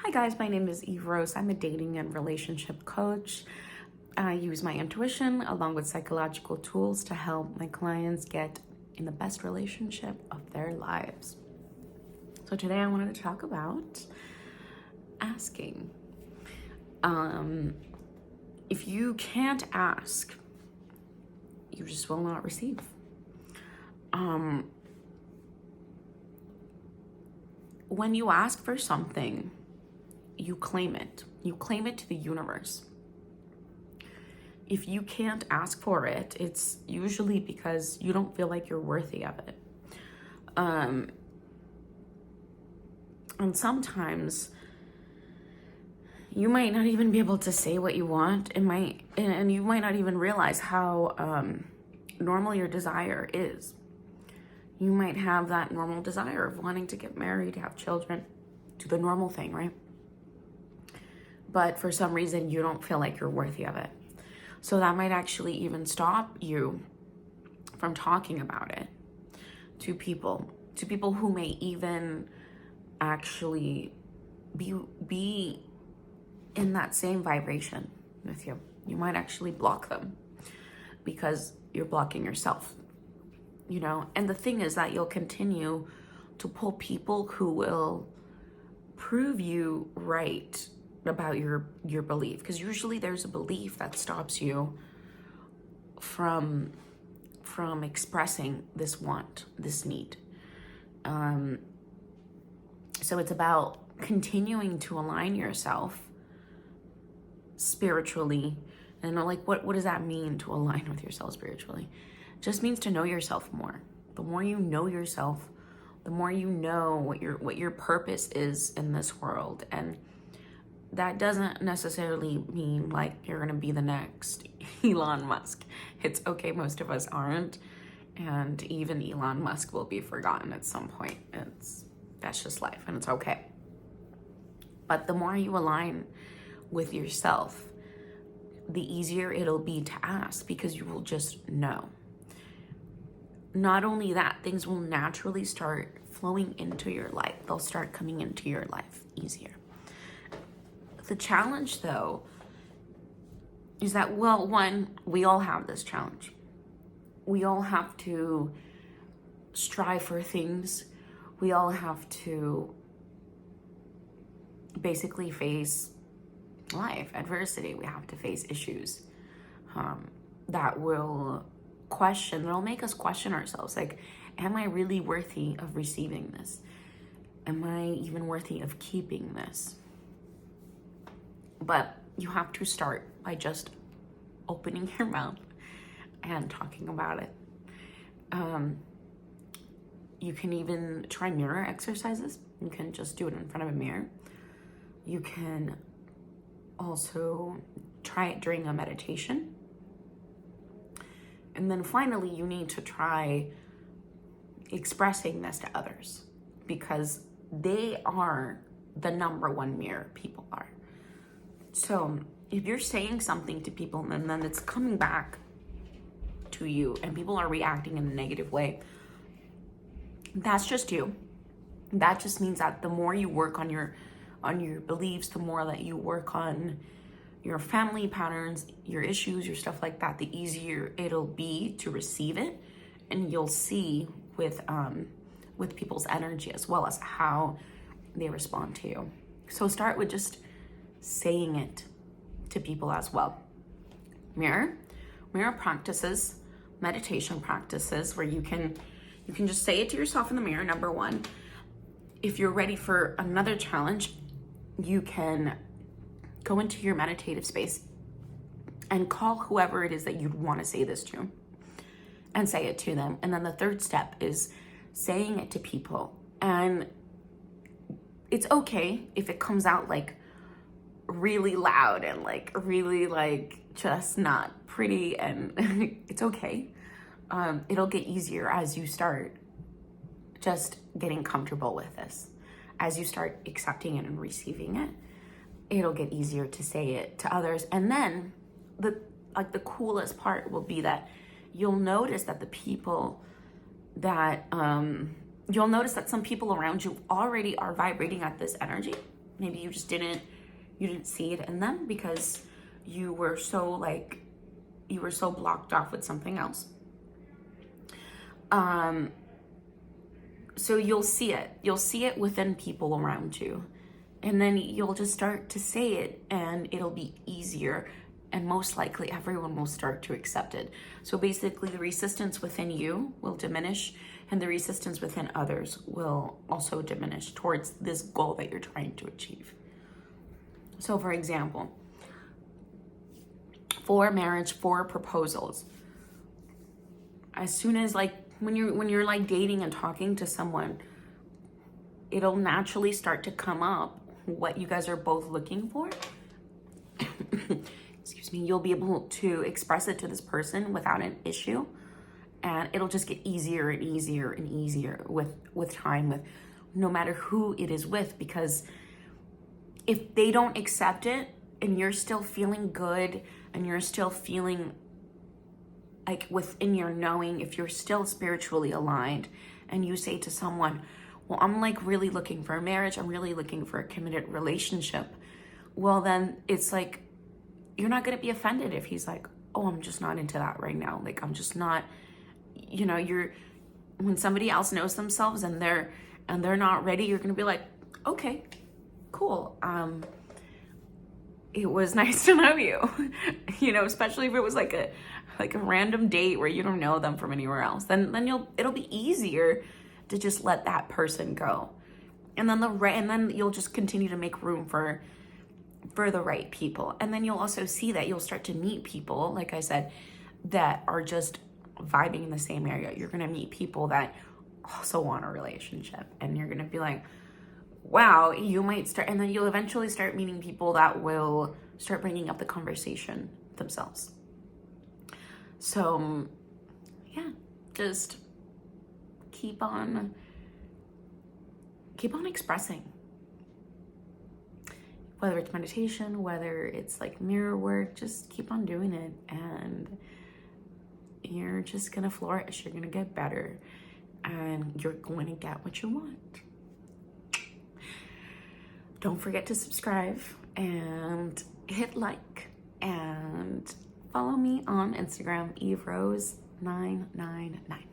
Hi guys, my name is Eve Rose. I'm a dating and relationship coach. I use my intuition along with psychological tools to help my clients get in the best relationship of their lives. So today I wanted to talk about asking. If you can't ask, you just will not receive. When you ask for something, you claim it. You claim it to the universe. If you can't ask for it, it's usually because you don't feel like you're worthy of it. And sometimes you might not even be able to say what you want. And you might not even realize how normal your desire is. You might have that normal desire of wanting to get married, to have children, do the normal thing, right? But for some reason, you don't feel like you're worthy of it. So that might actually even stop you from talking about it to people who may even actually be in that same vibration with you. You might actually block them because you're blocking yourself, you know? And the thing is that you'll continue to pull people who will prove you right about your belief, because usually there's a belief that stops you from expressing this want, this need. So it's about continuing to align yourself spiritually. And like, what does that mean, to align with yourself spiritually? It just means to know yourself more. The more you know yourself, the more you know what your purpose is in this world. And that doesn't necessarily mean like you're gonna be the next Elon Musk. It's okay, most of us aren't. And even Elon Musk will be forgotten at some point. That's just life, and it's okay. But the more you align with yourself, the easier it'll be to ask, because you will just know. Not only that, things will naturally start flowing into your life. They'll start coming into your life easier. The challenge, though, is that, well, one, we all have this challenge. We all have to strive for things. We all have to basically face life, adversity. We have to face issues that'll make us question ourselves. Like, am I really worthy of receiving this? Am I even worthy of keeping this? But you have to start by just opening your mouth and talking about it. You can even try mirror exercises. You can just do it in front of a mirror. You can also try it during a meditation. And then finally, you need to try expressing this to others, because they are the number one mirror people are. So if you're saying something to people and then it's coming back to you and people are reacting in a negative way, that's just you. That just means that the more you work on your beliefs, the more that you work on your family patterns, your issues, your stuff like that, the easier it'll be to receive it. And you'll see with people's energy as well as how they respond to you. So start with just saying it to people as well. Mirror practices, meditation practices, where you can just say it to yourself in the mirror. Number one, if you're ready for another challenge, you can go into your meditative space and call whoever it is that you'd want to say this to and say it to them. And then the third step is saying it to people. And it's okay if it comes out like really loud and like really like just not pretty, and it's okay. It'll get easier as you start just getting comfortable with this. As you start accepting it and receiving it, it'll get easier to say it to others. And then the coolest part will be that you'll notice that you'll notice that some people around you already are vibrating at this energy, maybe you just didn't see it in them because you were so blocked off with something else. So you'll see it within people around you, and then you'll just start to say it, and it'll be easier, and most likely everyone will start to accept it. So basically the resistance within you will diminish, and the resistance within others will also diminish towards this goal that you're trying to achieve. So for example, for marriage, for proposals, as soon as when you're like dating and talking to someone, it'll naturally start to come up what you guys are both looking for. Excuse me. You'll be able to express it to this person without an issue, and it'll just get easier and easier and easier with time, with no matter who it is with, because if they don't accept it and you're still feeling good and you're still feeling like within your knowing, if you're still spiritually aligned and you say to someone, well, I'm like really looking for a marriage, I'm really looking for a committed relationship, well, then it's like, you're not going to be offended if he's like, oh, I'm just not into that right now. Like, I'm just not, when somebody else knows themselves and they're not ready, you're going to be like, okay, cool. It was nice to know you, especially if it was like a random date where you don't know them from anywhere else, then it'll be easier to just let that person go. And then you'll just continue to make room for the right people. And then you'll also see that you'll start to meet people, like I said, that are just vibing in the same area. You're going to meet people that also want a relationship, and you're going to be like, wow, you might start, and then you'll eventually start meeting people that will start bringing up the conversation themselves. So yeah, just keep on expressing, whether it's meditation, whether it's like mirror work, just keep on doing it, and you're just gonna flourish. You're gonna get better, and you're going to get what you want. Don't forget to subscribe and hit like, and follow me on Instagram, EveRose999.